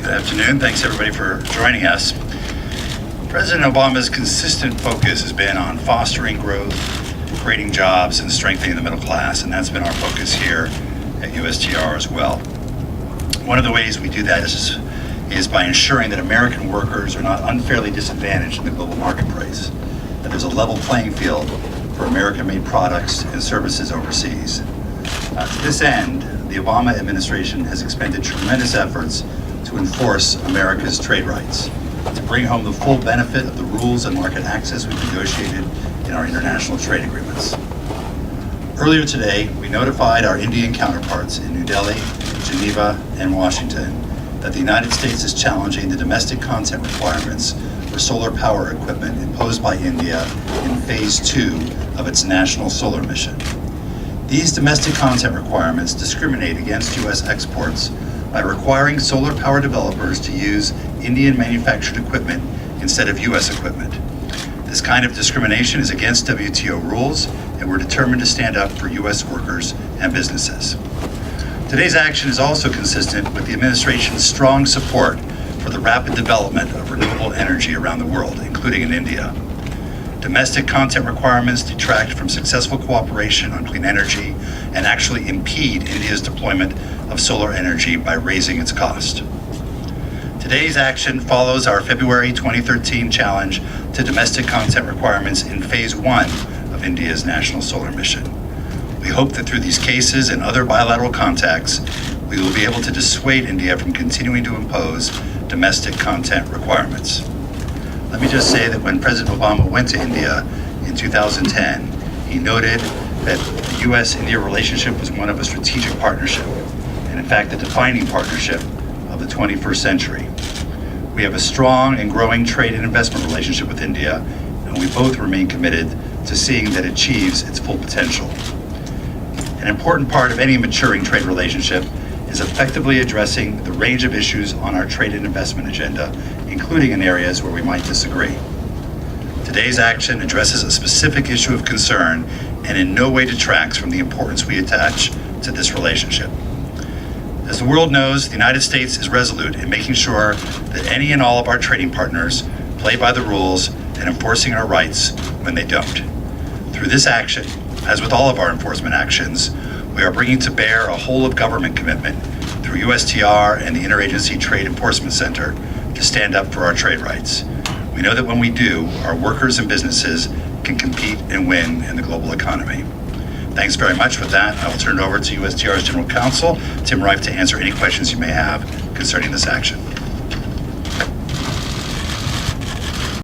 Good afternoon. Thanks everybody for joining us. President Obama's consistent focus has been on fostering growth, creating jobs, and strengthening the middle class, and that's been our focus here at USTR as well. One of the ways we do that is by ensuring that American workers are not unfairly disadvantaged in the global marketplace, that there's a level playing field for American-made products and services overseas. To this end, the Obama administration has expended tremendous efforts to enforce America's trade rights, to bring home the full benefit of the rules and market access we've negotiated in our international trade agreements. Earlier today, we notified our Indian counterparts in New Delhi, Geneva, and Washington that the United States is challenging the domestic content requirements for solar power equipment imposed by India in Phase 2 of its national solar mission. These domestic content requirements discriminate against U.S. exports by requiring solar power developers to use Indian manufactured equipment instead of U.S. equipment. This kind of discrimination is against WTO rules, and we're determined to stand up for U.S. workers and businesses. Today's action is also consistent with the administration's strong support for the rapid development of renewable energy around the world, including in India. Domestic content requirements detract from successful cooperation on clean energy and actually impede India's deployment of solar energy by raising its cost. Today's action follows our February 2013 challenge to domestic content requirements in Phase 1 of India's national solar mission. We hope that through these cases and other bilateral contacts, we will be able to dissuade India from continuing to impose domestic content requirements. Let me just say that when President Obama went to India in 2010, he noted that the U.S.-India relationship was one of a strategic partnership, and in fact, the defining partnership of the 21st century. We have a strong and growing trade and investment relationship with India, and we both remain committed to seeing that it achieves its full potential. An important part of any maturing trade relationship is effectively addressing the range of issues on our trade and investment agenda, including in areas where we might disagree. Today's action addresses a specific issue of concern and in no way detracts from the importance we attach to this relationship. As the world knows, the United States is resolute in making sure that any and all of our trading partners play by the rules and enforcing our rights when they don't. Through this action, as with all of our enforcement actions, we are bringing to bear a whole-of-government commitment through USTR and the Interagency Trade Enforcement Center to stand up for our trade rights. We know that when we do, our workers and businesses can compete and win in the global economy. Thanks very much. With that, I will turn it over to USTR's General Counsel, Tim Reif, to answer any questions you may have concerning this action.